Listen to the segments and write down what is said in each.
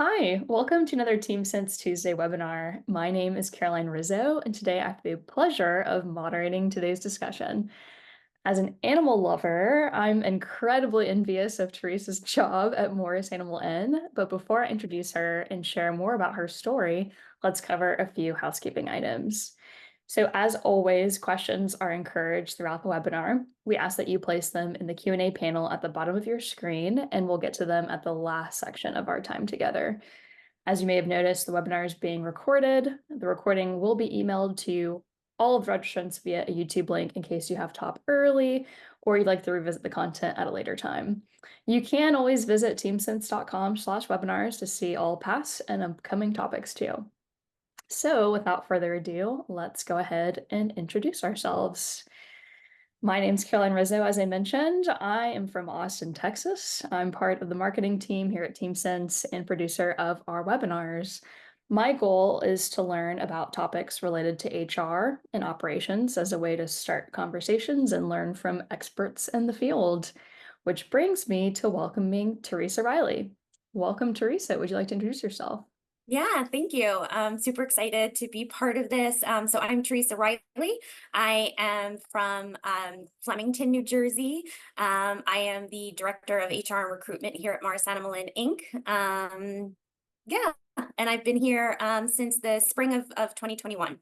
Hi, welcome to another Team Sense Tuesday webinar. My name is Caroline Rizzo, and today I have the pleasure of moderating today's discussion. As an animal lover, I'm incredibly envious of Teresa's job at Morris Animal Inn, but before I introduce her and share more about her story, let's cover a few housekeeping items. So as always, questions are encouraged throughout the webinar. We ask that you place them in the Q&A panel at the bottom of your screen, and we'll get to them at the last section of our time together. As you may have noticed, the webinar is being recorded. The recording will be emailed to all of the registrants via a YouTube link in case you have to hop early or you'd like to revisit the content at a later time. You can always visit teamsense.com/webinars to see all past and upcoming topics too. So without further ado, let's go ahead and introduce ourselves. My name's Caroline Rizzo, as I mentioned. I am from Austin, Texas. I'm part of the marketing team here at TeamSense and producer of our webinars. My goal is to learn about topics related to HR and operations as a way to start conversations and learn from experts in the field, which brings me to welcoming Teresa Riley. Welcome, Teresa. Would you like to introduce yourself? Yeah, thank you. I'm super excited to be part of this. So I'm Teresa Riley. I am from Flemington, New Jersey. I am the director of HR and recruitment here at Morris Animal Inc. Yeah, and I've been here since the spring of 2021.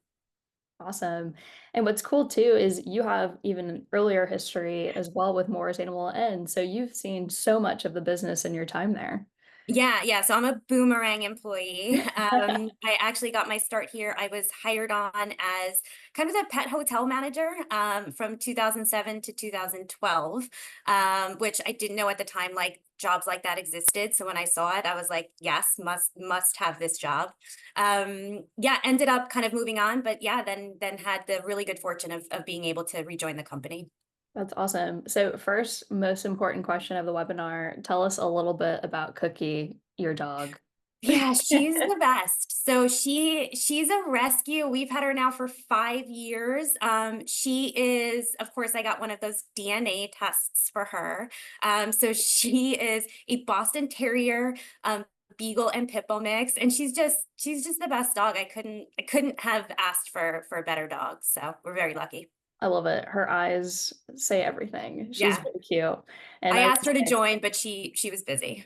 Awesome. And what's cool too is you have even an earlier history as well with Moore's Animal Inn. So you've seen so much of the business in your time there. Yeah. So I'm a boomerang employee. I actually got my start here. I was hired on as kind of the pet hotel manager from 2007 to 2012, which I didn't know at the time, like jobs like that existed. So when I saw it, I was like, yes, must have this job. Yeah, ended up kind of moving on, but yeah, then had the really good fortune of being able to rejoin the company. That's awesome. So first, most important question of the webinar, tell us a little bit about Cookie, your dog. Yeah, she's the best. So she's a rescue. We've had her now for 5 years. She is, of course, I got one of those DNA tests for her. So she is a Boston Terrier, Beagle and Pit Bull mix, and she's just the best dog. I couldn't have asked for a better dog. So we're very lucky. I love it. Her eyes say everything. She's Yeah. very cute. And I I would asked her to say join, but she was busy.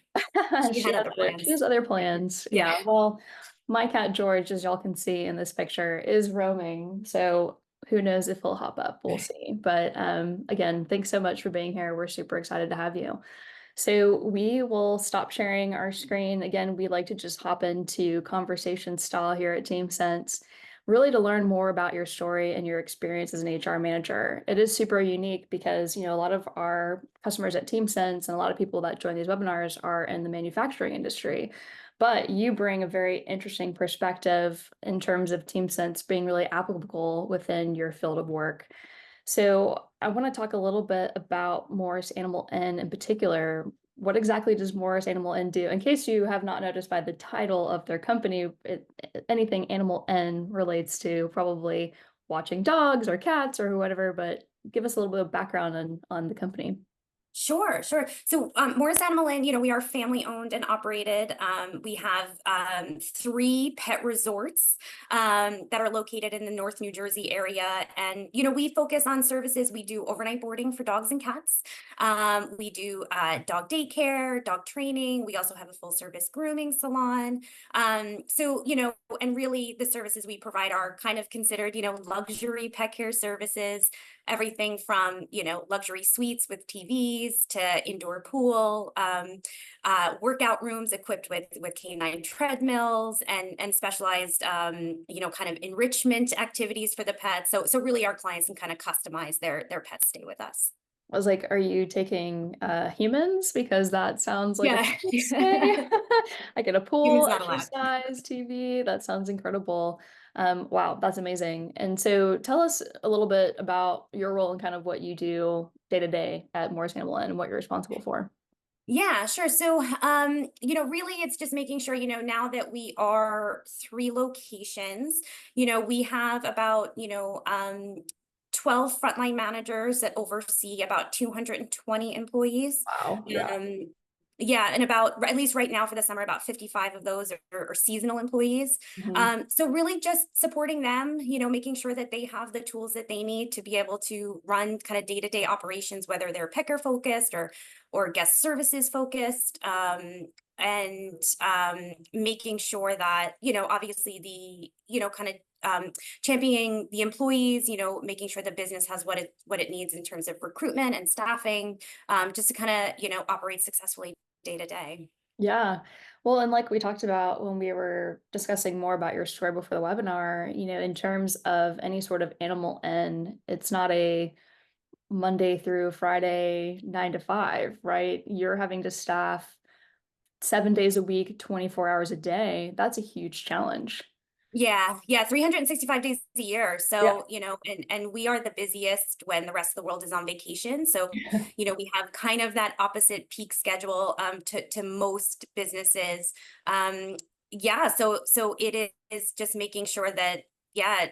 She had other she plans. has other plans. Yeah. Yeah. Well, my cat George, as y'all can see in this picture, is roaming. So who knows if he'll hop up? We'll see. But again, thanks so much for being here. We're super excited to have you. So we will stop sharing our screen. Again, we like to just hop into conversation style here at Team Sense, really to learn more about your story and your experience as an HR manager. It is super unique because, a lot of our customers at Team Sense and a lot of people that join these webinars are in the manufacturing industry. But you bring a very interesting perspective in terms of Team Sense being really applicable within your field of work. So I want to talk a little bit about Morris Animal Inn in particular. What exactly does Morris Animal Inn do? In case you have not noticed by the title of their company, anything Animal Inn relates to probably watching dogs or cats or whatever, but give us a little bit of background on the company. Sure. So Morris Animal Inn, we are family owned and operated. We have three pet resorts that are located in the North New Jersey area. And, we focus on services. We do overnight boarding for dogs and cats. We do dog daycare, dog training. We also have a full service grooming salon. So, and really the services we provide are kind of considered, luxury pet care services, everything from, luxury suites with TVs to indoor pool, workout rooms equipped with canine treadmills and specialized, kind of enrichment activities for the pets. So really our clients can kind of customize their pet stay with us. I was like, are you taking humans? Because that sounds like a Yeah. perfect stay. I get a Humans pool, not allowed. exercise, TV. That sounds incredible. Wow, that's amazing. And so tell us a little bit about your role and kind of what you do day to day at Morris Animal and what you're responsible for. Yeah, sure. So, really it's just making sure, now that we are three locations, we have about, 12 frontline managers that oversee about 220 employees. Wow. Yeah. Um, Yeah, and at least right now for the summer, about 55 of those are seasonal employees. Mhm. So really just supporting them, making sure that they have the tools that they need to be able to run kind of day-to-day operations, whether they're picker focused or guest services focused. And making sure that, obviously kind of championing the employees, making sure the business has what it needs in terms of recruitment and staffing, just to kind of, operate successfully day to day. Yeah. Well, and like we talked about when we were discussing more about your story before the webinar, in terms of any sort of animal N, it's not a Monday through Friday, 9 to 5, right? You're having to staff 7 days a week, 24 hours a day. That's a huge challenge. Yeah, 365 days a year. Yeah. So, and we are the busiest when the rest of the world is on vacation. So, we have kind of that opposite peak schedule to most businesses. Yeah, so it is just making sure that yeah,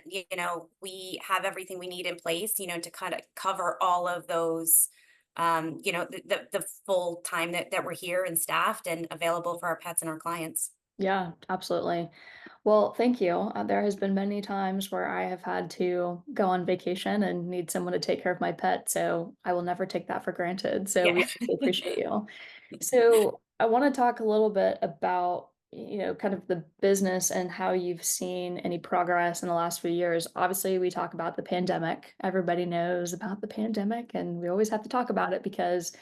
we have everything we need in place, to kind of cover all of those the full time that we're here and staffed and available for our pets and our clients. Yeah, absolutely. Well, thank you. There has been many times where I have had to go on vacation and need someone to take care of my pet, so I will never take that for granted. So we Yeah. obviously appreciate you. So I want to talk a little bit about, kind of the business and how you've seen any progress in the last few years. Obviously, we talk about the pandemic. Everybody knows about the pandemic, and we always have to talk about it because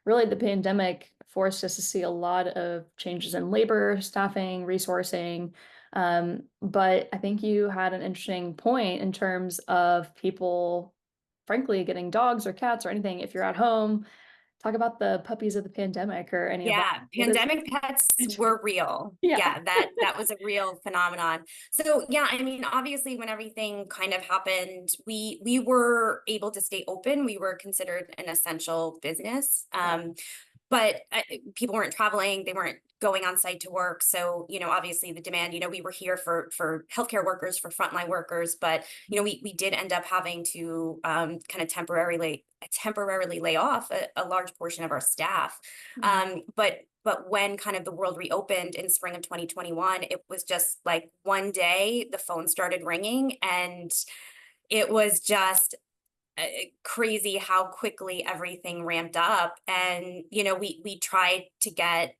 really the pandemic forced us to see a lot of changes in labor, staffing, resourcing. But I think you had an interesting point in terms of people, frankly, getting dogs or cats or anything. If you're at home, talk about the puppies of the pandemic or any of that. Yeah, What is pandemic pets were real. yeah. Yeah, that was a real phenomenon. So yeah, I mean, obviously when everything kind of happened, we were able to stay open. We were considered an essential business. Yeah. But people weren't traveling, they weren't going on site to work. So, obviously the demand, we were here for healthcare workers, for frontline workers, but we did end up having to kind of temporarily lay off a large portion of our staff. Mm. But when kind of the world reopened in spring of 2021, it was just like one day the phone started ringing and it was just crazy how quickly everything ramped up. And we tried to get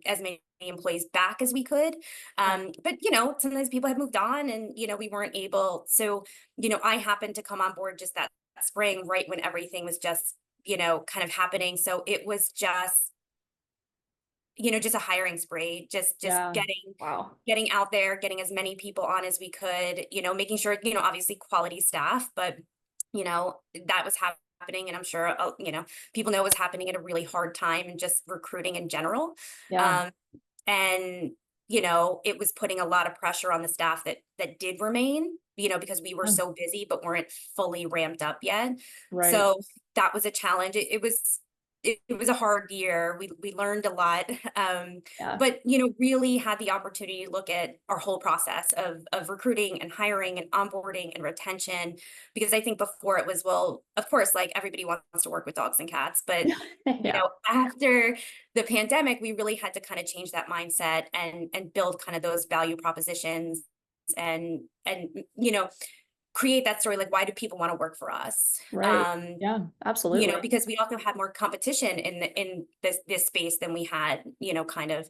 as many employees back as we could, Yeah. but sometimes people had moved on and we weren't able. So I happened to come on board just that spring, right when everything was just kind of happening. So it was just a hiring spree, just Yeah. getting Wow. getting out there, getting as many people on as we could, making sure, obviously quality staff, but that was happening. And I'm sure, people know it was happening at a really hard time and just recruiting in general. Yeah. Um, and, it was putting a lot of pressure on the staff that did remain, because we were Yeah. so busy, but weren't fully ramped up yet. Right. So that was a challenge. It was a hard year. We learned a lot. Yeah. But really had the opportunity to look at our whole process of recruiting and hiring and onboarding and retention, because I think before it was, well, of course, like everybody wants to work with dogs and cats, but Yeah. after the pandemic we really had to kind of change that mindset and build kind of those value propositions and create that story, like why do people want to work for us. Right. Yeah. Absolutely. Because we also had more competition in this space than we had, kind of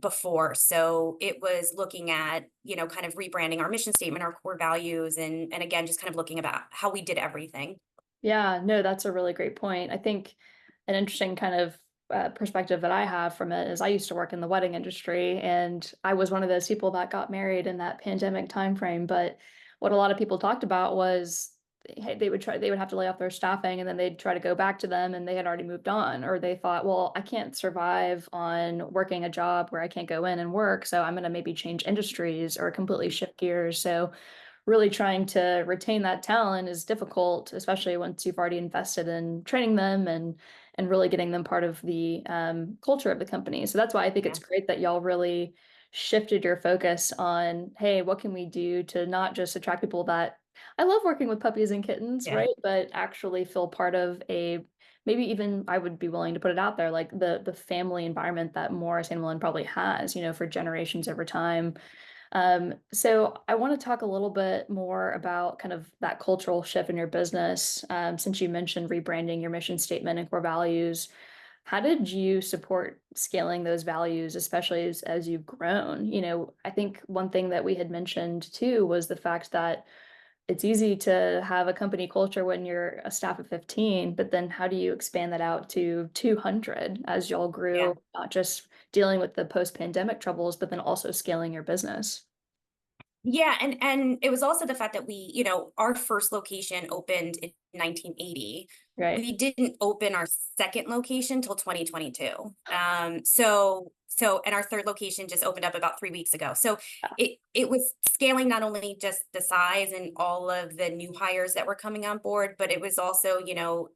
before. So it was looking at, kind of rebranding our mission statement, our core values, and again, just kind of looking about how we did everything. Yeah, no, that's a really great point. I think an interesting kind of perspective that I have from it is I used to work in the wedding industry, and I was one of those people that got married in that pandemic timeframe. But what a lot of people talked about was hey, they would have to lay off their staffing, and then they'd try to go back to them, and they had already moved on, or they thought, well, I can't survive on working a job where I can't go in and work, so I'm going to maybe change industries or completely shift gears. So really trying to retain that talent is difficult, especially once you've already invested in training them and really getting them part of the culture of the company. So that's why I think it's Yeah. great that y'all really shifted your focus on, hey, what can we do to not just attract people that I love working with puppies and kittens, Yeah. right? But actually feel part of a maybe even I would be willing to put it out there, like the family environment that Morris Animal probably has, for generations over time. So I want to talk a little bit more about kind of that cultural shift in your business. Since you mentioned rebranding your mission statement and core values, how did you support scaling those values, especially as you've grown? I think one thing that we had mentioned too was the fact that it's easy to have a company culture when you're a staff of 15, but then how do you expand that out to 200 as y'all Yeah. grew, not just dealing with the post-pandemic troubles, but then also scaling your business? Yeah, and it was also the fact that our first location opened in 1980. Right. We didn't open our second location till 2022. And our third location just opened up about 3 weeks ago. So Yeah. it was scaling not only just the size and all of the new hires that were coming on board, but it was also,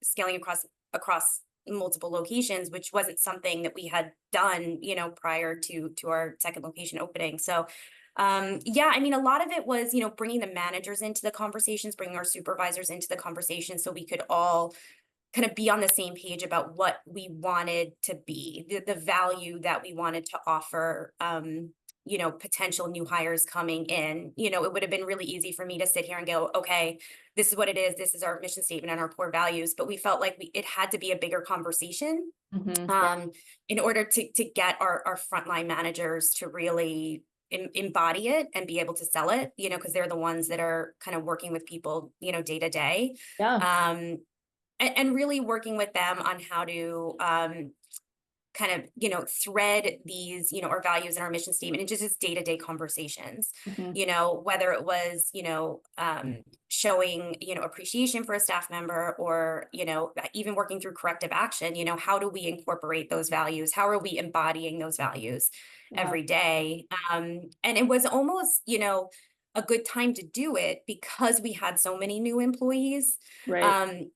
scaling across multiple locations, which wasn't something that we had done, prior to our second location opening. So yeah, I mean, a lot of it was, bringing the managers into the conversations, bringing our supervisors into the conversation so we could all kind of be on the same page about what we wanted to be, the value that we wanted to offer, potential new hires coming in. It would have been really easy for me to sit here and go, okay, this is what it is. This is our mission statement and our core values. But we felt like it had to be a bigger conversation Yeah. um, in order to get our frontline managers to really embody it and be able to sell it, because they're the ones that are kind of working with people, day to day. Yeah. Um, and really working with them on how to kind of thread these our values and our mission statement into just day-to-day conversations, Mhm. whether it was showing appreciation for a staff member, or even working through corrective action. How do we incorporate those values? How are we embodying those values Yeah. every day? And it was almost a good time to do it because we had so many new employees. Right. um,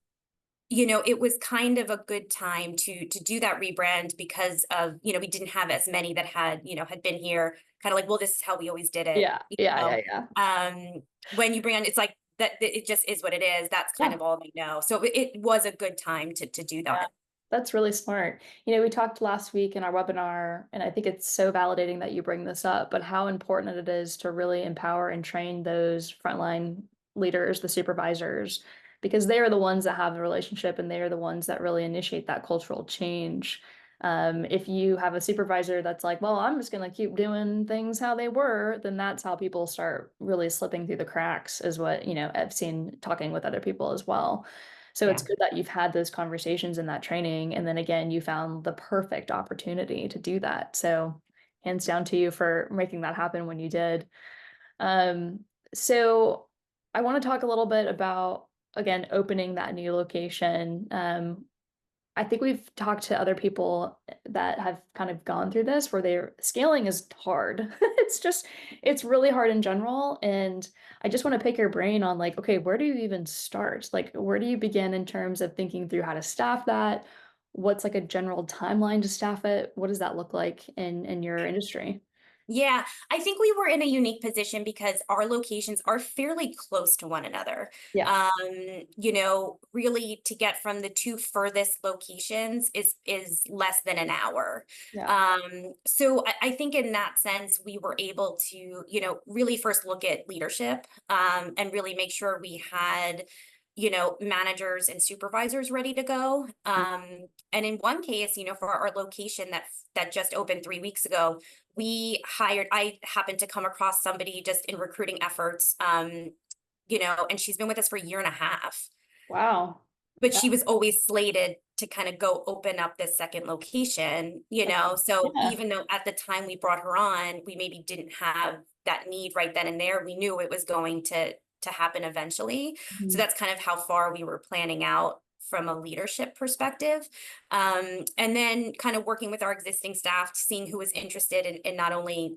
it was kind of a good time to do that rebrand because of, we didn't have as many that had been here, kind of like, well, this is how we always did it. Yeah. Yeah. Yeah. Yeah. When you bring on, it's like that it just is what it is. That's kind Yeah. of all they know. So it was a good time to do Yeah, that. that's really smart. We talked last week in our webinar, and I think it's so validating that you bring this up, but how important it is to really empower and train those frontline leaders, the supervisors, because they are the ones that have the relationship and they are the ones that really initiate that cultural change. If you have a supervisor that's like, well, I'm just going to keep doing things how they were, then that's how people start really slipping through the cracks, is what, I've seen talking with other people as well. So it's Yeah. good that you've had those conversations in that training. And then again, you found the perfect opportunity to do that. So hands down to you for making that happen when you did. Um, so I want to talk a little bit about, again, opening that new location. I think we've talked to other people that have kind of gone through this where they're scaling is hard. It's really hard in general. And I just want to pick your brain on like, okay, where do you even start? Like, where do you begin in terms of thinking through how to staff that? What's like a general timeline to staff it? What does that look like in your industry? Yeah, I think we were in a unique position because our locations are fairly close to one another. Yeah, Really to get from the two furthest locations is less than an hour. yeah, So I think in that sense, we were able to, really first look at leadership, and really make sure we had managers and supervisors ready to go. And in one case, for our location that just opened 3 weeks ago, I happened to come across somebody just in recruiting efforts, and she's been with us for a year and a half, wow. but Yeah, she was always slated to kind of go open up this second location, so yeah. even though at the time we brought her on, we maybe didn't have that need right then and there, we knew it was going to happen eventually. So Mhm. that's kind of how far we were planning out from a leadership perspective. And then kind of working with our existing staff, seeing who was interested in not only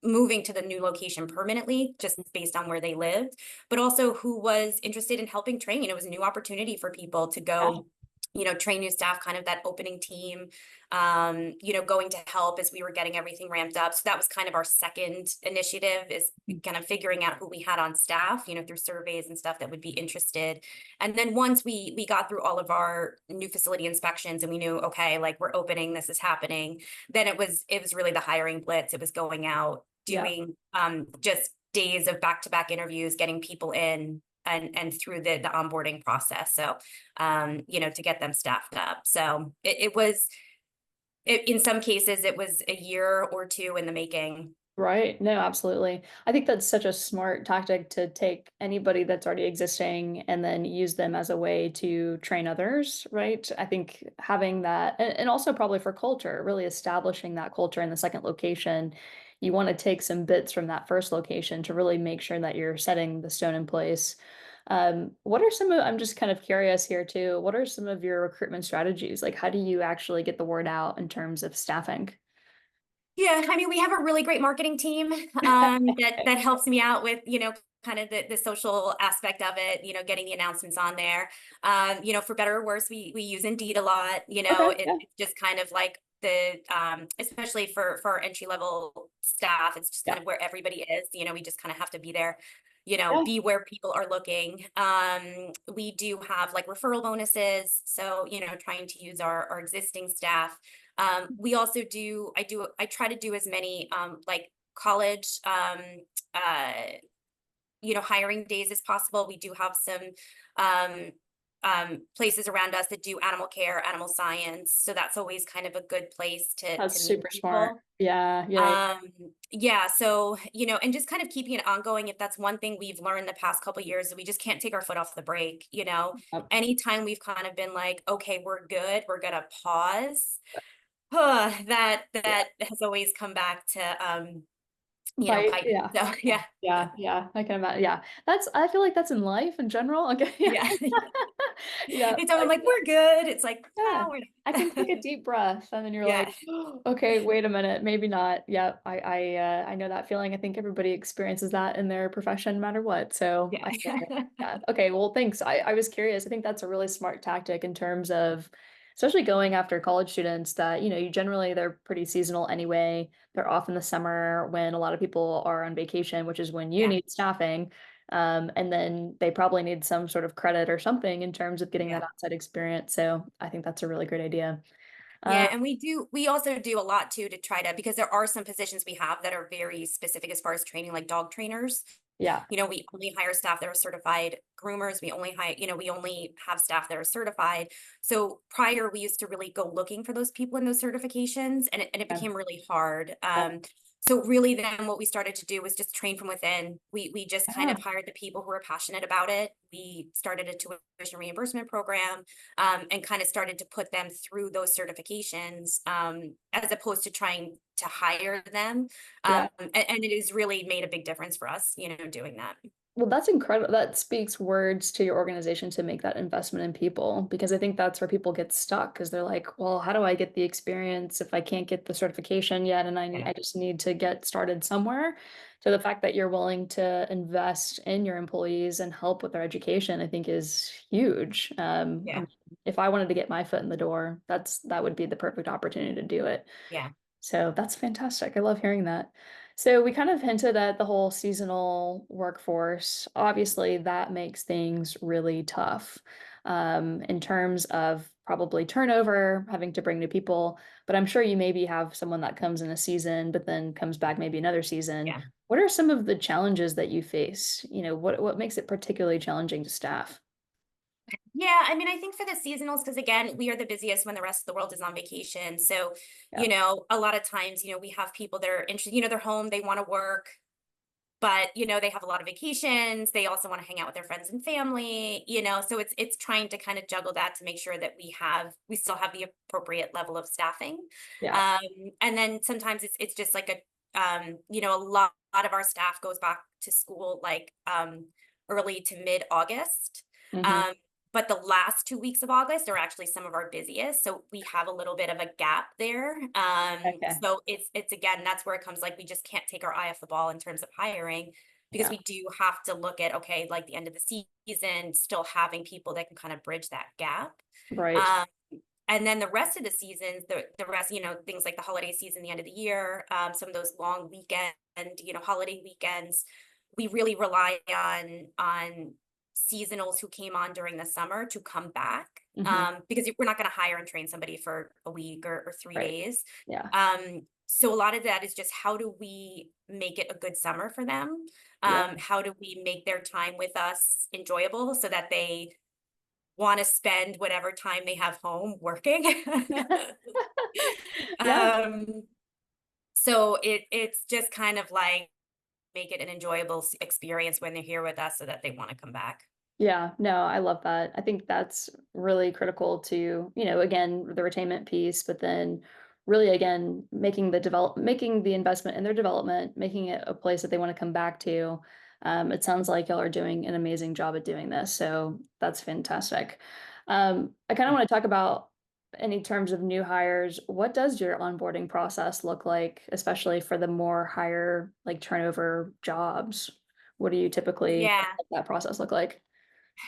moving to the new location permanently, just based on where they lived, but also who was interested in helping train. It was a new opportunity for people to Yeah, go, train new staff, kind of that opening team, going to help as we were getting everything ramped up. So that was kind of our second initiative, is kind of figuring out who we had on staff, through surveys and stuff that would be interested. And then once we got through all of our new facility inspections and we knew, okay, like we're opening, this is happening, then it was really the hiring blitz. It was going out, Yeah. doing just days of back-to-back interviews, getting people in and through the onboarding process. So to get them staffed up. So in some cases, it was a year or two in the making. Right. No, absolutely. I think that's such a smart tactic to take anybody that's already existing and then use them as a way to train others, right? I think having that, and also probably for culture, really establishing that culture in the second location, you want to take some bits from that first location to really make sure that you're setting the stone in place. What are some of, I'm just kind of curious here too, what are some of your recruitment strategies? Like, how do you actually get the word out in terms of staffing? Yeah, I mean, we have a really great marketing team that helps me out with, kind of the social aspect of it, getting the announcements on there. For better or worse, we use Indeed a lot. Okay. Yeah. It's just kind of like the especially for our entry level staff, it's just kind Yeah. of where everybody is. We just kind of have to be there, Yeah. be where people are looking. We do have like referral bonuses, so trying to use our existing staff. We also I try to do as many like college uh hiring days as possible. We do have some places around us that do animal care, animal science, so that's always kind of a good place That's to meet super smart. people. Yeah, yeah, um yeah, so and just kind of keeping it ongoing. If that's one thing we've learned the past couple years, that we just can't take our foot off the brake. yep, Anytime we've kind of been like, okay, we're good, we're gonna pause. yeah. That has always come back to Right, bite me. yeah, So yeah, yeah. yeah, yeah, I can imagine. Yeah, that's I feel like that's in life in general, okay, yeah. Yeah. Yeah, Anytime I'm like, we're good, it's like, yeah, no, we're I can not. take a deep breath, and then you're like, Yeah. "Okay, wait a minute, maybe not." Yeah, I know that feeling. I think everybody experiences that in their profession, no matter what, so I get it. Yeah. Yeah, okay, well, thanks. I was curious. I think that's a really smart tactic in terms of especially going after college students that, you generally they're pretty seasonal anyway. They're off in the summer when a lot of people are on vacation, which is when you Yeah. need staffing. And then they probably need some sort of credit or something in terms of getting that Yeah. outside experience. So I think that's a really great idea. Uh, Yeah, and we also do a lot too, to try to, because there are some positions we have that are very specific as far as training, like dog trainers. yeah, We only hire staff that are certified groomers. We only have staff that are certified. So prior, we used to really go looking for those people in those certifications, and it yeah, became really hard. yeah, So really then what we started to do was just train from within. We just kind yeah, of hired the people who were passionate about it. We started a tuition reimbursement program, and kind of started to put them through those certifications, as opposed to trying to hire them. yeah. And it has really made a big difference for us, doing that. Well, that's incredible. That speaks words to your organization to make that investment in people because I think that's where people get stuck because they're like, well, how do I get the experience if I can't get the certification yet? And Yeah. I just need to get started somewhere. So the fact that you're willing to invest in your employees and help with their education, I think is huge. I Yeah. mean, if I wanted to get my foot in the door, that would be the perfect opportunity to do it. Yeah. So that's fantastic. I love hearing that. So we kind of hinted at the whole seasonal workforce. Obviously, that makes things really tough in terms of probably turnover, having to bring new people. But I'm sure you maybe have someone that comes in a season, but then comes back maybe another season. Yeah. What are some of the challenges that you face? What makes it particularly challenging to staff? Yeah, I mean, I think for the seasonals, because again, we are the busiest when the rest of the world is on vacation. So, Yeah, a lot of times, we have people that are interested, they're home, they want to work, but they have a lot of vacations. They also want to hang out with their friends and family, so it's trying to kind of juggle that to make sure that we still have the appropriate level of staffing. yeah, Um, and then sometimes it's just like a lot of our staff goes back to school like early to mid-August. hmm, Um, but the last 2 weeks of August are actually some of our busiest. So we have a little bit of a gap there. okay, So it's again, that's where it comes, like we just can't take our eye off the ball in terms of hiring. because Yeah. we do have to look at, okay, like the end of the season, still having people that can kind of bridge that gap. Right. Um, and then the rest of the seasons, the rest, things like the holiday season, the end of the year, some of those long weekend, holiday weekends, we really rely on seasonals who came on during the summer to come back. Hmm. Because we're not going to hire and train somebody for a week or three Right. days. Yeah. So a lot of that is just how do we make it a good summer for them? Yeah. How do we make their time with us enjoyable so that they want to spend whatever time they have home working? Yeah. um, so it's just kind of like make it an enjoyable experience when they're here with us so that they want to come back. Yeah, no, I love that. I think that's really critical to, again, the retainment piece, but then really again, making the investment in their development, making it a place that they want to come back to. It sounds like y'all are doing an amazing job at doing this. So that's fantastic. I kind of want to talk about any terms of new hires. What does your onboarding process look like, especially for the more higher like turnover jobs? What do you typically, Yeah. what does that process look like?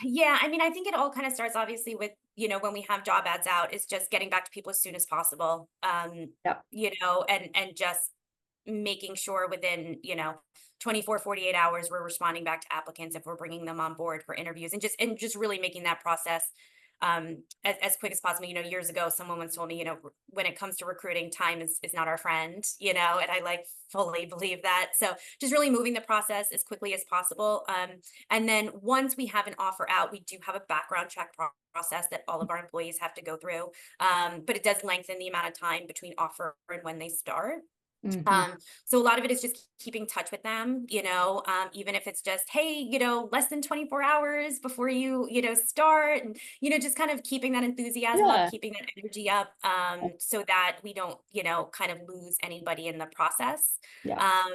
Yeah, I mean, I think it all kind of starts obviously with, when we have job ads out, is just getting back to people as soon as possible. Yeah. And just making sure within, 24, 48 hours we're responding back to applicants if we're bringing them on board for interviews, and just really making that process as quick as possible. Years ago someone once told me, when it comes to recruiting, time is not our friend, and I like fully believe that. So just really moving the process as quickly as possible. And then once we have an offer out, we do have a background check process that all of our employees have to go through. But it does lengthen the amount of time between offer and when they start. Mhm. So a lot of it is just keeping touch with them, even if it's just, hey, less than 24 hours before you, start, and, just kind of keeping that enthusiasm up, Yeah. keeping that energy up, so that we don't, kind of lose anybody in the process. Yeah.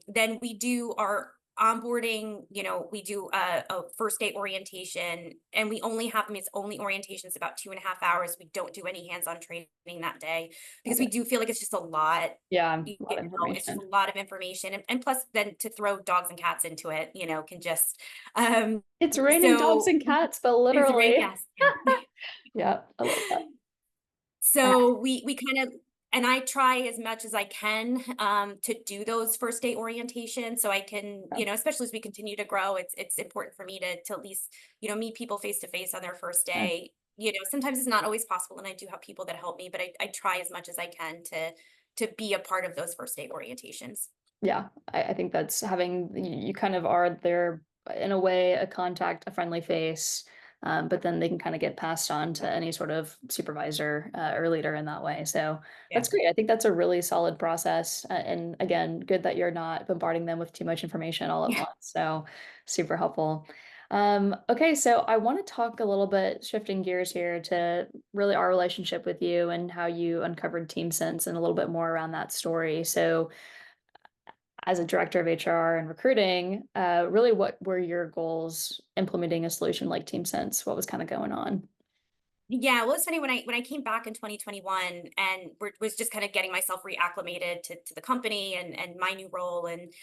Then we do our onboarding, we do a first day orientation, and we only have them, it's only orientations about 2.5 hours. We don't do any hands-on training that day because we Okay. do feel like it's just a lot. Yeah, a you lot of it's just a information. lot of information, and plus then to throw dogs and cats into it, can just um It's raining dogs so and cats, but it's right, literally. yes, yeah. Yeah, I love that. Uh, So we kind of, and I try as much as I can to do those first day orientations so I can, yeah, especially as we continue to grow, it's important for me to at least, meet people face to face on their first yeah. day. Sometimes it's not always possible, and I do have people that help me, but I try as much as I can to be a part of those first day orientations. Yeah, I think that's having you kind of are there in a way, a contact, a friendly face, but then they can kind of get passed on to any sort of supervisor or leader in that way. So Yeah. that's great. I think that's a really solid process. And again, good that you're not bombarding them with too much information all at Yeah. once. So super helpful. Okay, so I want to talk a little bit, shifting gears here to really our relationship with you and how you uncovered Team Sense and a little bit more around that story. So as a director of HR and recruiting, really what were your goals implementing a solution like TeamSense? What was kind of going on? Yeah, well, it's funny when I came back in 2021 and was just kind of getting myself reacclimated to the company and my new role, and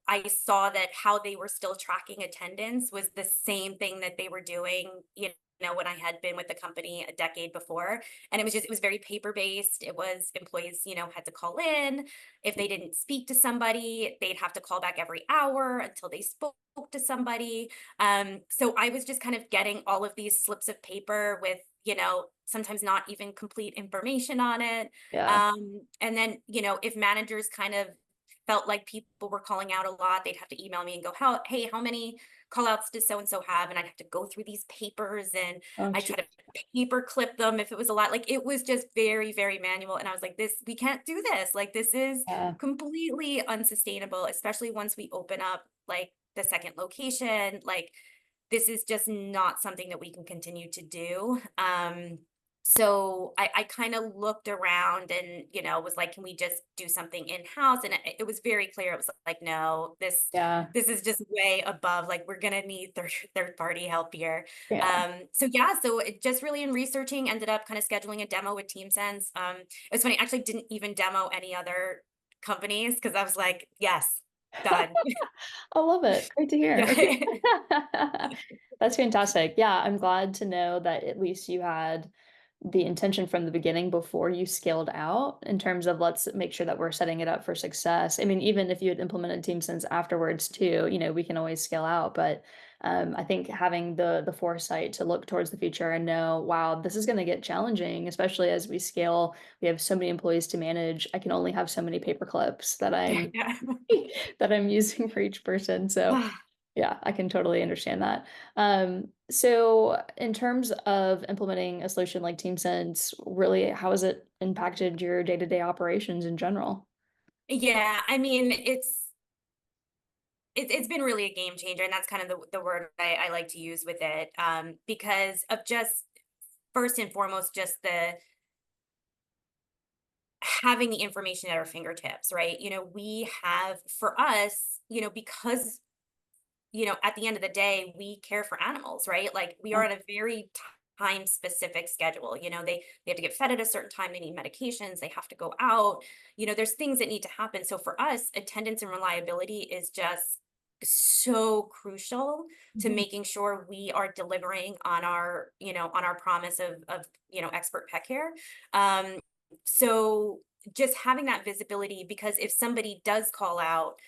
I saw that how they were still tracking attendance was the same thing that they were doing, when I had been with the company a decade before, and it was very paper based. It was employees, had to call in. If they didn't speak to somebody, they'd have to call back every hour until they spoke to somebody. So I was just kind of getting all of these slips of paper with, sometimes not even complete information on it. Yeah. And then, if managers kind of felt like people were calling out a lot, they'd have to email me and go, hey, how many call outs does so and so have? And I'd have to go through these papers, and Oh, I gee. try to paper clip them if it was a lot. Like it was just very, very manual. And I was like, we can't do this. Like this is Yeah. completely unsustainable, especially once we open up like the second location. Like this is just not something that we can continue to do. So I kind of looked around and, was like, can we just do something in-house? And it was very clear. It was like, no, Yeah. this is just way above, like, we're going to need third party help here. Yeah. So yeah, so it just really in researching ended up kind of scheduling a demo with TeamSense. It was funny, I actually didn't even demo any other companies because I was like, yes, Done. I love it. Great to hear. Yeah. Okay. That's fantastic. Yeah, I'm glad to know that at least you had the intention from the beginning before you scaled out in terms of let's make sure that we're setting it up for success. I mean, even if you had implemented Team Sense afterwards too, we can always scale out. But I think having the foresight to look towards the future and know, wow, this is going to get challenging, especially as we scale. We have so many employees to manage. I can only have so many paper clips that I'm Yeah. that I'm using for each person. So yeah, I can totally understand that. So in terms of implementing a solution like TeamSense, really, how has it impacted your day-to-day operations in general? Yeah, I mean, it's been really a game changer, and that's kind of the word I like to use with it, because of just first and foremost, just the having the information at our fingertips, right? We have for us, because at the end of the day, we care for animals, right? Like we Yeah. are on a very time specific schedule. They have to get fed at a certain time, they need medications, they have to go out. There's things that need to happen. So for us, attendance and reliability is just so crucial to Mhm. making sure we are delivering on our promise of expert pet care. Um so just having that visibility, because if somebody does call out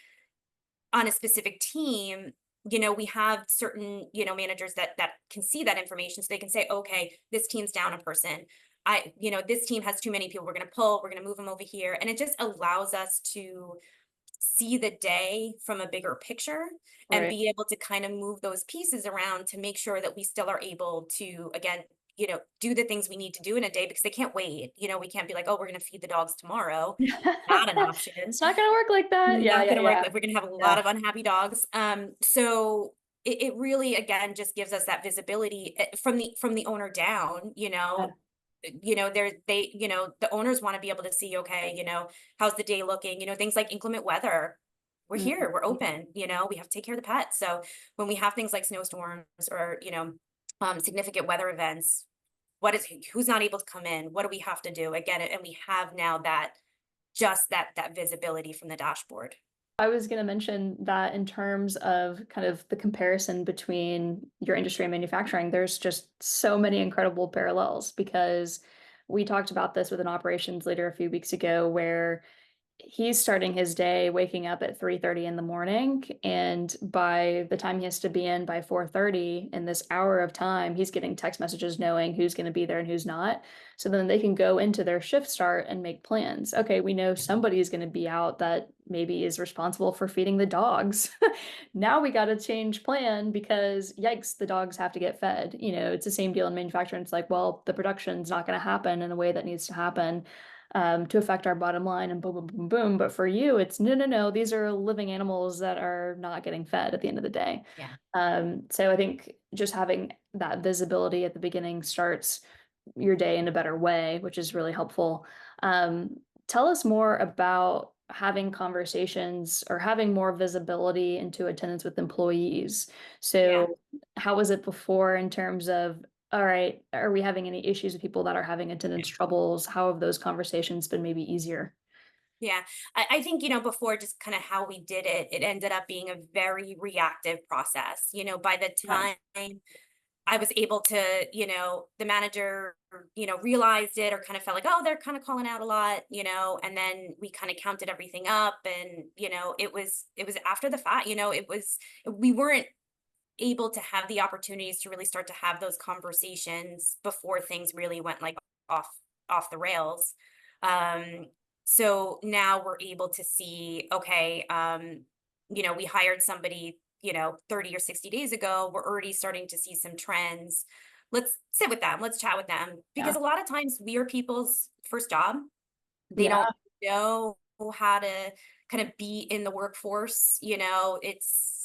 on a specific team, we have certain, managers that can see that information, so they can say, okay, this team's down a person. This team has too many people. We're going to pull, we're going to move them over here. And it just allows us to see the day from a bigger picture and Right. be able to kind of move those pieces around to make sure that we still are able to, again, do the things we need to do in a day, because they can't wait. We can't be like, oh, we're going to feed the dogs tomorrow. Not an option. It's not gonna work like that. Yeah, Not yeah, gonna work, yeah. like, we're gonna have a lot Yeah. of unhappy dogs. So it really, again, just gives us that visibility, from the owner down, Yeah. the owners wanna be able to see, okay, how's the day looking? Things like inclement weather. We're Mhm. here, we're open, we have to take care of the pets. So when we have things like snowstorms or, significant weather events, who's not able to come in? What do we have to do? Again, and we have now that visibility from the dashboard. I was gonna mention that in terms of kind of the comparison between your industry and manufacturing, there's just so many incredible parallels because we talked about this with an operations leader a few weeks ago where he's starting his day waking up at 3:30 in the morning, and by the time he has to be in by 4:30, in this hour of time, he's getting text messages knowing who's gonna be there and who's not. So then they can go into their shift start and make plans. Okay, we know somebody is gonna be out that maybe is responsible for feeding the dogs. Now we gotta change plan because, yikes, the dogs have to get fed. It's the same deal in manufacturing. It's like, well, the production's not gonna happen in a way that needs to happen to affect our bottom line and boom, boom, boom, boom. But for you, it's no, no, no. These are living animals that are not getting fed at the end of the day. Yeah. So I think just having that visibility at the beginning starts your day in a better way, which is really helpful. Tell us more about having conversations or having more visibility into attendance with employees. Yeah. So, how was it before in terms of, all right, are we having any issues with people that are having attendance troubles? How have those conversations been maybe easier? Yeah. I think, before, just kind of how we did it, it ended up being a very reactive process. By the Yeah. time I was able to, the manager, realized it, or kind of felt like, oh, they're kind of calling out a lot, and then we kind of counted everything up, and, it was after the fact, we weren't able to have the opportunities to really start to have those conversations before things really went like off off the rails. Um, so now we're able to see, okay, we hired somebody, 30 or 60 days ago. We're already starting to see some trends. Let's sit with them, let's chat with them. Yeah. Because a lot of times we are people's first job. They Yeah. don't know how to kind of be in the workforce.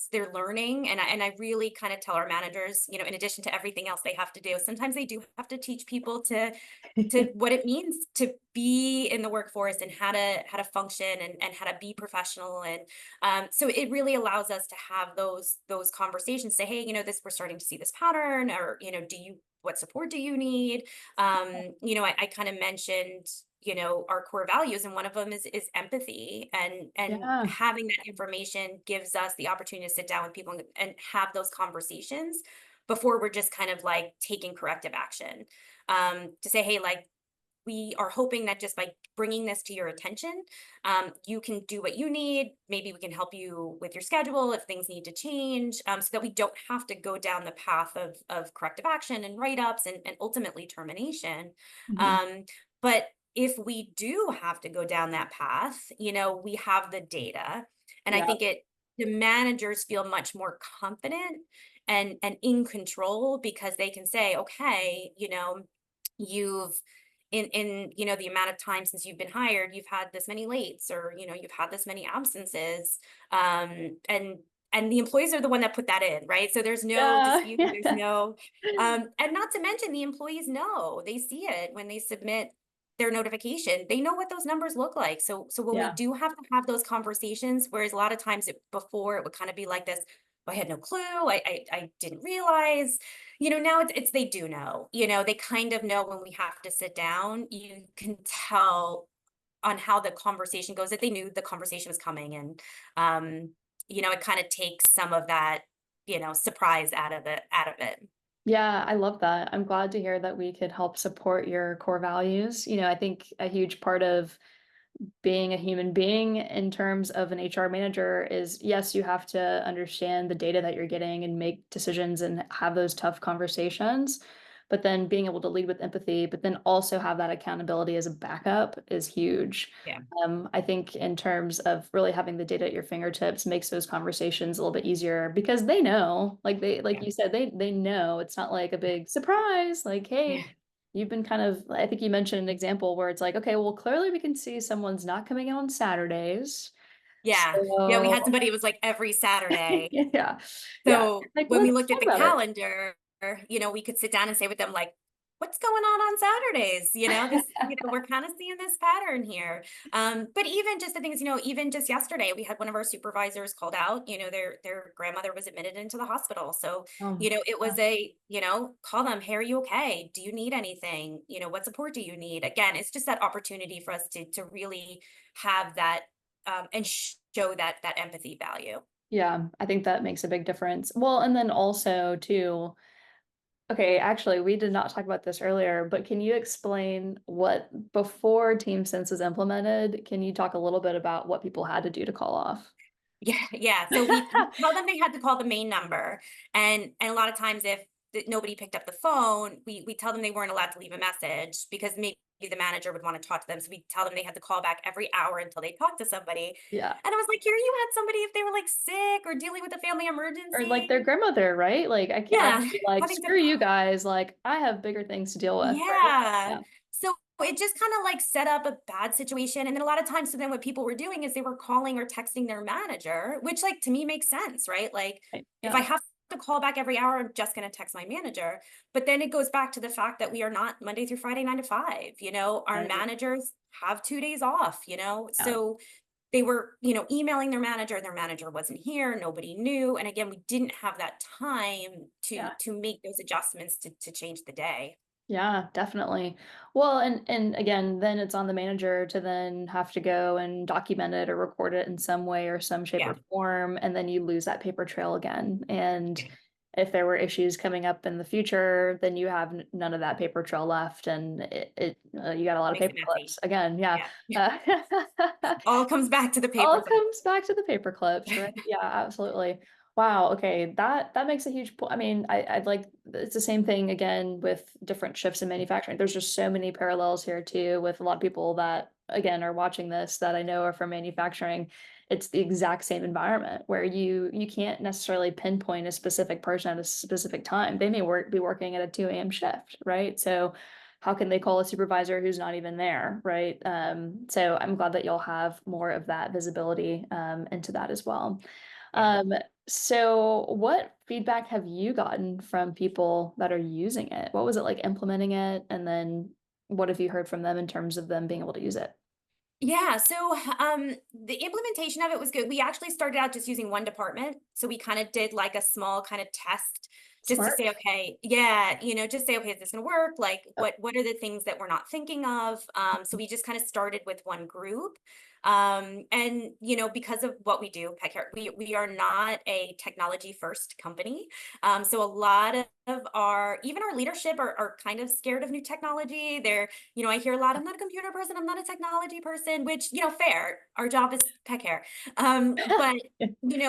They're learning, and I really kind of tell our managers, in addition to everything else they have to do, sometimes they do have to teach people to what it means to be in the workforce, and how to function, and how to be professional. And so it really allows us to have those conversations, say, hey, this, we're starting to see this pattern, or do you, what support do you need? I kind of mentioned, our core values, and one of them is empathy, and Yeah. having that information gives us the opportunity to sit down with people and have those conversations before we're just kind of like taking corrective action, to say, hey, like, we are hoping that just by bringing this to your attention, you can do what you need. Maybe we can help you with your schedule if things need to change, so that we don't have to go down the path of corrective action and write ups, and ultimately termination. Mhm. Um, but if we do have to go down that path, we have the data. And I Yeah. think the managers feel much more confident and in control, because they can say, okay, you've in the amount of time since you've been hired, you've had this many lates, or you've had this many absences, and the employees are the one that put that in, right? So there's no Yeah. dispute, there's no and not to mention, the employees know, they see it when they submit their notification, they know what those numbers look like. So when we Yeah. do have to have those conversations, whereas a lot of times before, it would kind of be like this, "Oh, I had no clue, I didn't realize," now it's they do know, they kind of know when we have to sit down. You can tell on how the conversation goes that they knew the conversation was coming, and it kind of takes some of that, surprise out of it. Yeah, I love that. I'm glad to hear that we could help support your core values. I think a huge part of being a human being in terms of an HR manager is, yes, you have to understand the data that you're getting and make decisions and have those tough conversations. But then being able to lead with empathy, but then also have that accountability as a backup is huge. Yeah. I think in terms of really having the data at your fingertips makes those conversations a little bit easier because they know, like Yeah. you said, they know it's not like a big surprise, like, hey, Yeah. you've been kind of, I think you mentioned an example where it's like, okay, well, clearly we can see someone's not coming out on Saturdays. Yeah. Yeah, we So had somebody, it was like every Saturday. yeah. Yeah. So Like, when we let's looked at talk the about it. calendar, we could sit down and say with them, like, what's going on Saturdays? We're kind of seeing this pattern here. But even just the things, even just yesterday, we had one of our supervisors called out, their grandmother was admitted into the hospital. So, it Yeah. was call them, hey, are you okay? Do you need anything? What support do you need? Again, it's just that opportunity for us to really have that, and show that empathy value. Yeah, I think that makes a big difference. Well, and then also too, okay, actually, we did not talk about this earlier, but can you explain what before Team Sense was implemented, can you talk a little bit about what people had to do to call off? Yeah, yeah. So we tell them they had to call the main number, and a lot of times if nobody picked up the phone, we tell them they weren't allowed to leave a message, because maybe the manager would want to talk to them. So we tell them they had to call back every hour until they talked to somebody. Yeah. And I was like, here you had somebody, if they were like sick or dealing with a family Or like their emergency. grandmother, right? Like I can't I Yeah, would be like, having to screw you guys, like I have bigger things to deal with, right? Yeah. Yeah. So it just kind of like set up a bad situation. And then a lot of times, so then what people were doing is they were calling or texting their manager, which like to me makes sense, right? Like, Right. if I Yeah. have to call back every hour, I'm just going to text my manager. But then it goes back to the fact that we are not Monday through Friday, 9 to 5. Our Right. managers have 2 days off, Yeah. so they were, emailing their manager, and their manager wasn't here. Nobody knew. And again, we didn't have that time to Yeah. make those adjustments to change the day. Yeah, definitely. Well, and again, then it's on the manager to then have to go and document it or record it in some way or some shape Yeah. or form, and then you lose that paper trail again. And Yeah. if there were issues coming up in the future, then you have none of that paper trail left, and you got a lot of Makes it paper messy. clips again. Yeah. Yeah. Uh, All comes back to the all paperclip. comes back to the paper clips, right? Yeah, absolutely. Wow, okay, that makes a huge point. I mean, I'd like it's the same thing again with different shifts in manufacturing. There's just so many parallels here too with a lot of people that again are watching this that I know are from manufacturing. It's the exact same environment where you can't necessarily pinpoint a specific person at a specific time. They may be working at a 2 a.m. shift, right? So how can they call a supervisor who's not even there, right? So I'm glad that you'll have more of that visibility into that as well. Yeah. Um, so what feedback have you gotten from people that are using it? What was it like implementing it? And then what have you heard from them in terms of them being able to use it? Yeah, so the implementation of it was good. We actually started out just using one department. So we kind of did like a small kind of test just to Smart. say, okay, yeah, just say, okay, is this gonna work? Like, what are the things that we're not thinking of? So we just kind of started with one group. And because of what we do, pet care, we are not a technology first company. So a lot of even our leadership are kind of scared of new technology. I hear a lot, I'm not a computer person, I'm not a technology person, which, fair. Our job is pet care. But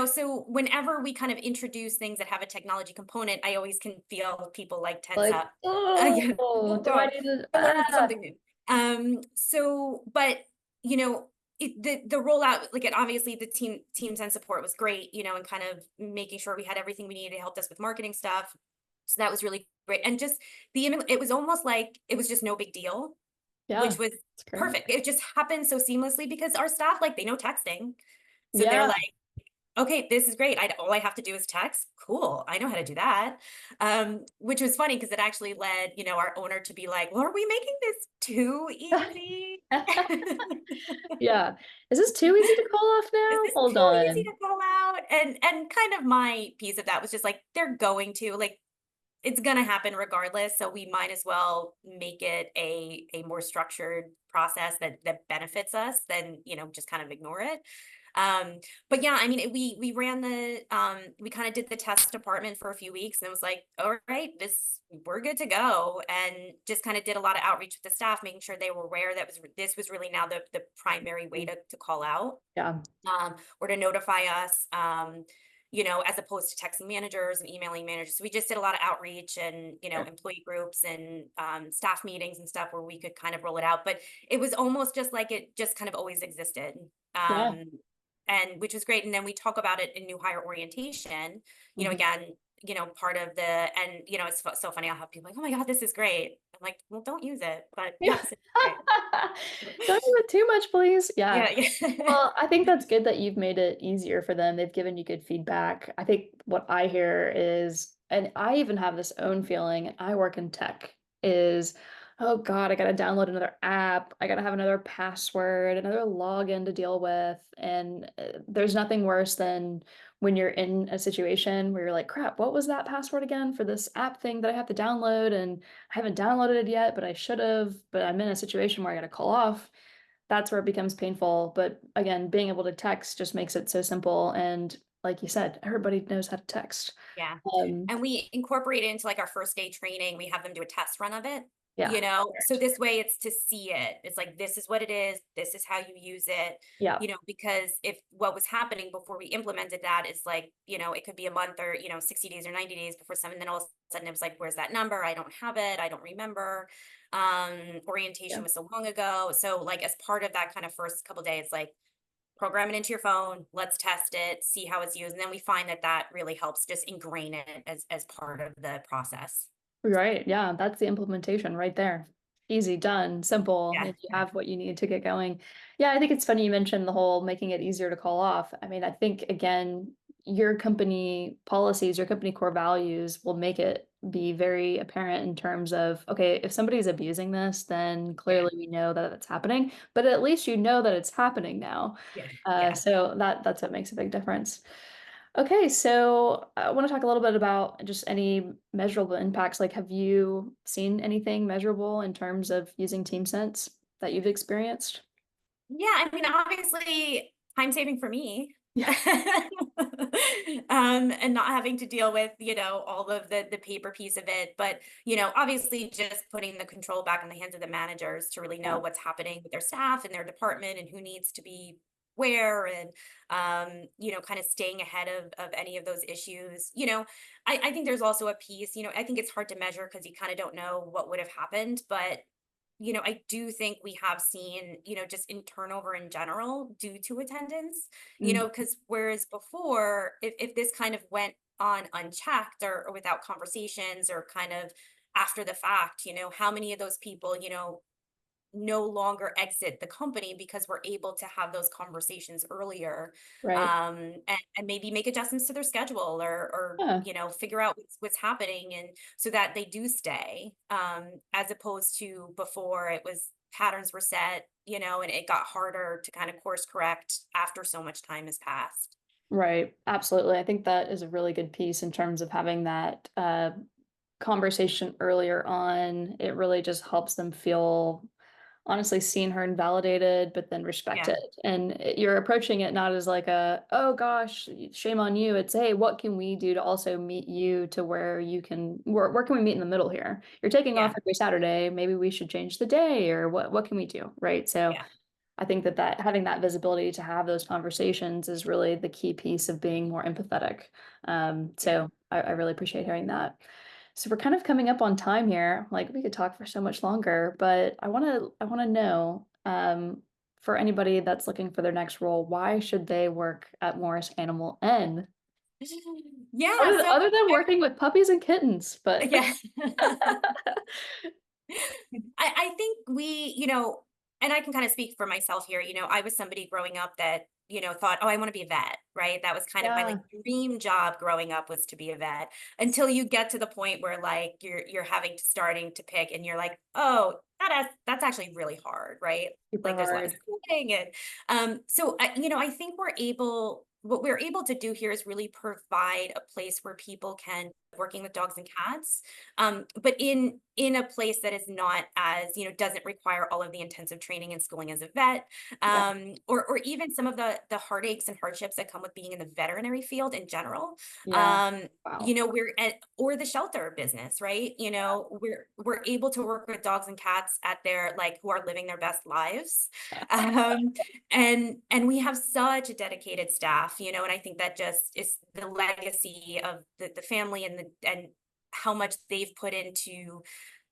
so whenever we kind of introduce things that have a technology component, I always can feel people like tense Like, up. Yeah, oh, oh do I God, need to? to learn something new. But you know, the rollout, like, it obviously the teams and support was great, and kind of making sure we had everything we needed. It helped us with marketing stuff, so that was really great. And just it was almost like it was just no big deal, Yeah, which was it's great. perfect. It just happened so seamlessly because our staff, like, they know texting, so they're Yeah. like, okay, this is great. All I have to do is text. Cool. I know how to do that. Which was funny because it actually led, our owner to be like, well, are we making this too easy? Yeah. Is this too easy to call off Is now? this Hold too easy on. to call out? And kind of my piece of that was just like, they're going to, like, it's gonna happen regardless. So we might as well make it a more structured process that benefits us than, just kind of ignore it. Um, but yeah, I mean, we ran we kind of did the test department for a few weeks, and it was like, all right, we're good to go, and just kind of did a lot of outreach with the staff, making sure they were aware that this was really now the primary way to call out, Yeah. or to notify us, as opposed to texting managers and emailing managers. So we just did a lot of outreach and, Sure. employee groups and staff meetings and stuff where we could kind of roll it out. But it was almost just like it just kind of always existed. Yeah. Um, and which was great. And then we talk about it in new hire orientation, Mhm. again, part of and, it's so funny. I'll have people like, oh my God, this is great. I'm like, well, don't use it. But Yeah. yes, it's Don't great. do it too much, please. Yeah. Yeah. Yeah. Well, I think that's good that you've made it easier for them. They've given you good feedback. I think what I hear is, and I even have this own feeling, and I work in tech, is, oh God, I got to download another app. I got to have another password, another login to deal with. And there's nothing worse than when you're in a situation where you're like, crap, what was that password again for this app thing that I have to download? And I haven't downloaded it yet, but I should have. But I'm in a situation where I got to call off. That's where it becomes painful. But again, being able to text just makes it so simple. And like you said, everybody knows how to text. Yeah. Um, And we incorporate it into, like, our first day training. We have them do a test run of it, yeah. so this way it's to see it. It's like, this is what it is. This is how you use it, Yeah. because if what was happening before we implemented that is like, it could be a month or, 60 days or 90 days before something, then all of a sudden it was like, where's that number? I don't have it. I don't remember. Orientation Yeah. was so long ago. So, like, as part of that kind of first couple days, like, program it into your phone, let's test it, see how it's used, and then we find that really helps just ingrain it as part of the process. Right. Yeah. That's the implementation right there. Easy, done, simple. Yeah, And you yeah, have what you need to get going. Yeah. I think it's funny you mentioned the whole making it easier to call off. I mean, I think, again, your company policies, your company core values will make it be very apparent in terms of, okay, if somebody's abusing this, then yeah, clearly we know that it's happening, but at least you know that it's happening now. yeah, yeah. So that's what makes a big difference. Okay, so I want to talk a little bit about just any measurable impacts. Like, have you seen anything measurable in terms of using TeamSense that you've experienced? Yeah, I mean, obviously, time saving for me. Yeah, And not having to deal with, all of the paper piece of it. But, obviously just putting the control back in the hands of the managers to really know yeah, what's happening with their staff and their department and who needs to be where, and kind of staying ahead of any of those issues. I think there's also a piece, I think it's hard to measure because you kind of don't know what would have happened, but I do think we have seen, just in turnover in general due to attendance, mm, because whereas before, if this kind of went on unchecked, or without conversations, or kind of after the fact, how many of those people, no longer exit the company because we're able to have those conversations earlier, right. and maybe make adjustments to their schedule, or Yeah. figure out what's happening, and so that they do stay, as opposed to before it was patterns were set, and it got harder to kind of course correct after so much time has passed. Right. Absolutely. I think that is a really good piece in terms of having that conversation earlier on. It really just helps them feel honestly seen, heard, and validated, but then Yeah, respected. And you're approaching it not as like a, oh gosh, shame on you. It's, hey, what can we do to also meet you to where you can, where can we meet in the middle here? You're taking off yeah, every Saturday. Maybe we should change the day or what can we do? Right. So yeah, I think that having that visibility to have those conversations is really the key piece of being more empathetic. yeah. So I really appreciate hearing that. So we're kind of coming up on time here. Like we could talk for so much longer, but I want to know for anybody that's looking for their next role, why should they work at Morris Animal N? Yeah, so Other than working with puppies and kittens, but yeah. I think and I can kind of speak for myself here. I was somebody growing up that, thought, oh, I want to be a vet, right? That was kind of my like yeah, dream job growing up was to be a vet until you get to the point where like you're having to starting to pick and you're like, oh, that's actually really hard, right? super Like there's a lot of hard. schooling and I think what we're able to do here is really provide a place where people can working with dogs and cats but in a place that is not as doesn't require all of the intensive training and schooling as a vet Yeah, or even some of the heartaches and hardships that come with being in the veterinary field in general yeah. Wow. we're at or the shelter business, right? We're able to work with dogs and cats at their like who are living their best lives um and we have such a dedicated staff, and I think that just is the legacy of the family and how much they've put into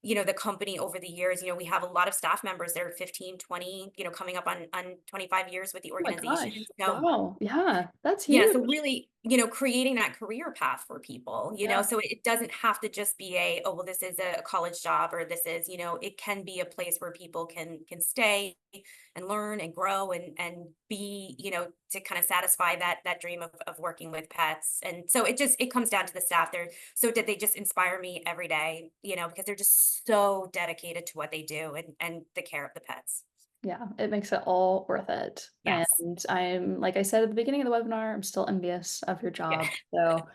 the company over the years. We have a lot of staff members that are 15, 20, coming up on 25 years with the Oh my organization. gosh. So Wow. Yeah, that's yeah, so huge. really, creating that career path for people, Yeah. so it doesn't have to just be oh, well, this is a college job or this is, it can be a place where people can stay and learn and grow and be, to kind of satisfy that dream of working with pets. And so it comes down to the staff there. So did they just inspire me every day, because they're just so dedicated to what they do and the care of the pets. Yeah, it makes it all worth it. Yes. And I'm like I said at the beginning of the webinar, I'm still envious of your Yeah. job. So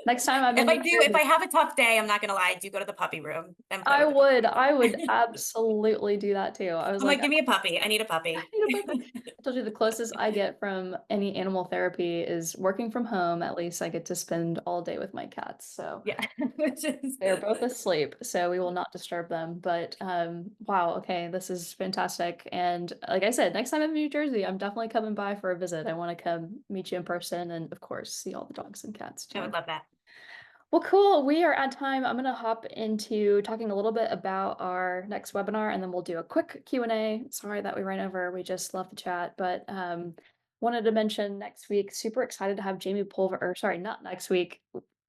next time I'm in New If Jersey, I have a tough day, I'm not gonna lie, I do go to the puppy room and play with the I would puppy. absolutely do that too. I was I'm like, like, "Give me a puppy, I need a I puppy." need a puppy. I told you the closest I get from any animal therapy is working from home. At least I get to spend all day with my cats. So Yeah, which is they're both asleep, so we will not disturb them. But wow, okay, this is fantastic. And like I said, next time I'm in New Jersey, I'm definitely coming by for a visit. I want to come meet you in person and of course see all the dogs and cats I would too. love that. Well, cool. We are at time. I'm going to hop into talking a little bit about our next webinar and then we'll do a quick Q&A. Sorry that we ran over. We just love the chat, but wanted to mention next week, super excited to have Jamie Pulver, or sorry, not next week,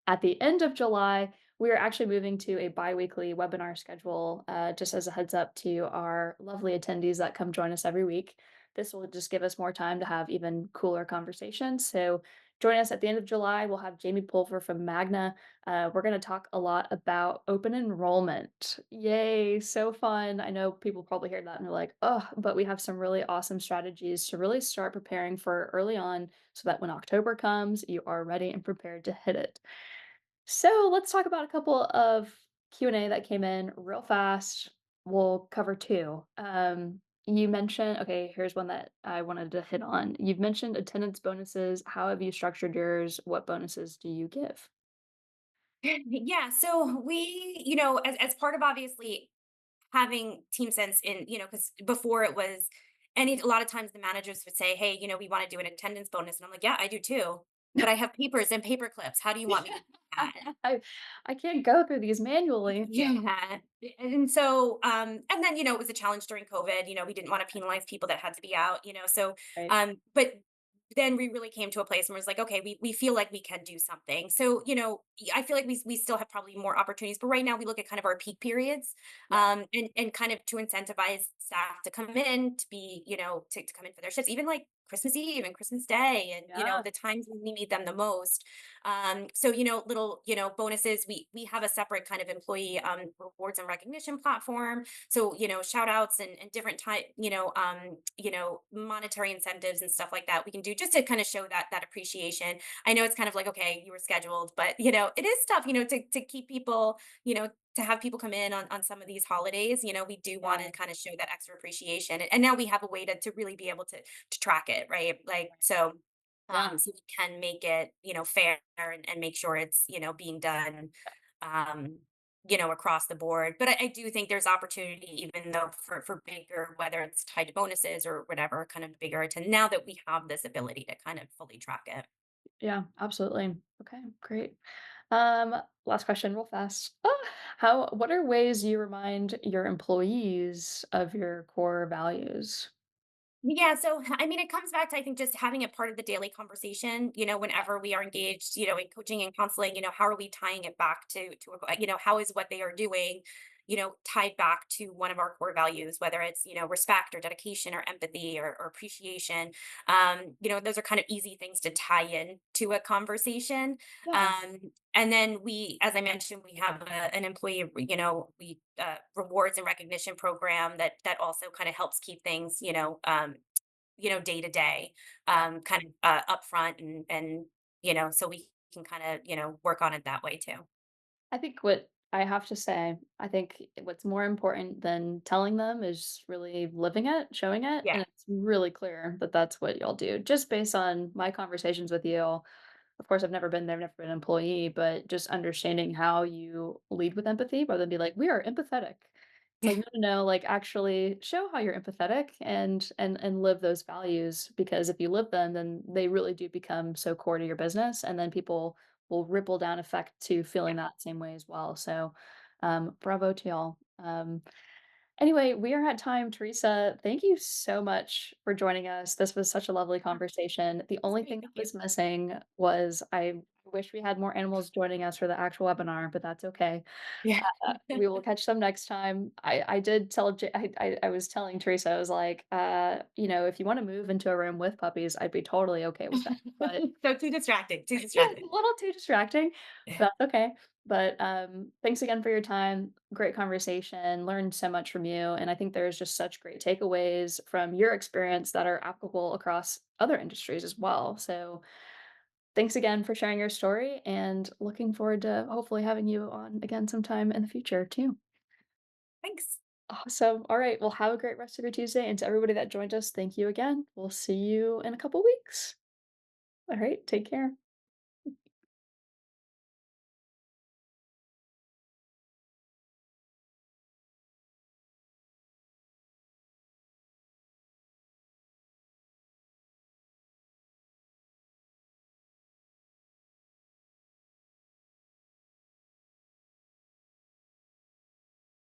at the end of July, we are actually moving to a bi-weekly webinar schedule, just as a heads up to our lovely attendees that come join us every week. This will just give us more time to have even cooler conversations. So join us at the end of July. We'll have Jamie Pulver from Magna. We're going to talk a lot about open enrollment. Yay, so fun. I know people probably hear that and they're like, oh, but we have some really awesome strategies to really start preparing for early on so that when October comes, you are ready and prepared to hit it. So let's talk about a couple of Q&A that came in real fast. We'll cover two. You mentioned, okay, here's one that I wanted to hit on. You've mentioned attendance bonuses. How have you structured yours? What bonuses do you give? Yeah, so we, as part of obviously having team sense in, because before it was a lot of times the managers would say, "Hey, we wanna do an attendance bonus," and I'm like, "Yeah, I do too, but I have papers and paper clips. How do you want me to do that?" I, I can't go through these manually. Yeah. And so, and then, it was a challenge during COVID. We didn't want to penalize people that had to be out, so, Right. but then we really came to a place where it was like, okay, we feel like we can do something. So, I feel like we still have probably more opportunities, but right now we look at kind of our peak periods, Yeah. and kind of to incentivize staff to come in, to be, to come in for their shifts, even like Christmas Eve and Christmas Day and, Yeah, the times when we need them the most. So, little, bonuses. We have a separate kind of employee rewards and recognition platform. So, shout outs and different type, monetary incentives and stuff like that we can do just to kind of show that appreciation. I know it's kind of like, okay, you were scheduled, but it is tough, to keep people, to have people come in on some of these holidays. We do want yeah, to kind of show that extra appreciation. And now we have a way to really be able to track it, right? Like so yeah, so we can make it, fair and make sure it's, being done um, across the board. But I do think there's opportunity, even though for bigger, whether it's tied to bonuses or whatever, kind of bigger to now that we have this ability to kind of fully track it. yeah, absolutely. Okay, great. Um, Last question real fast. How what are ways you remind your employees of your core values? Yeah, so I mean, it comes back to I think just having it part of the daily conversation. Yeah, Whenever we are engaged, in coaching and counseling, how are we tying it back how is what they are doing, tied back to one of our core values, whether it's respect or dedication or empathy or appreciation. Those are kind of easy things to tie in to a conversation. yeah, Um, and then as I mentioned, we have an employee, we rewards and recognition program that also kind of helps keep things, day to day, yeah. kind of upfront and so we can kind of work on it that way too. I think what I have to say, I think what's more important than telling them is really living it, showing it, Yeah, and it's really clear that that's what y'all do. Just based on my conversations with you, of course, I've never been there, I've never been an employee, but just understanding how you lead with empathy rather than be like, "We are empathetic." It's like, yeah, "No, no, no, like, actually show how you're empathetic and live those values, because if you live them, then they really do become so core to your business, and then people will ripple down effect to yeah. feeling that same way as well." So, bravo to y'all. Anyway, we are at time. Teresa, thank you so much for joining us. This was such a lovely Yeah, conversation. The that's only great. thing that Thank you. was missing was I wish we had more animals joining us for the actual webinar, but that's okay. Yeah. We will catch them next time. I did tell I was telling Teresa, I was like, if you want to move into a room with puppies, I'd be totally okay with that. But So too distracting, too yeah, it's distracting. a little too distracting, Yeah. but that's okay. But, thanks again for your time. Great conversation, learned so much from you, and I think there's just such great takeaways from your experience that are applicable across other industries as well. So, thanks again for sharing your story, and looking forward to hopefully having you on again sometime in the future too. Thanks. Awesome. All right, well, have a great rest of your Tuesday, and to everybody that joined us, thank you again. We'll see you in a couple weeks. All right, take care.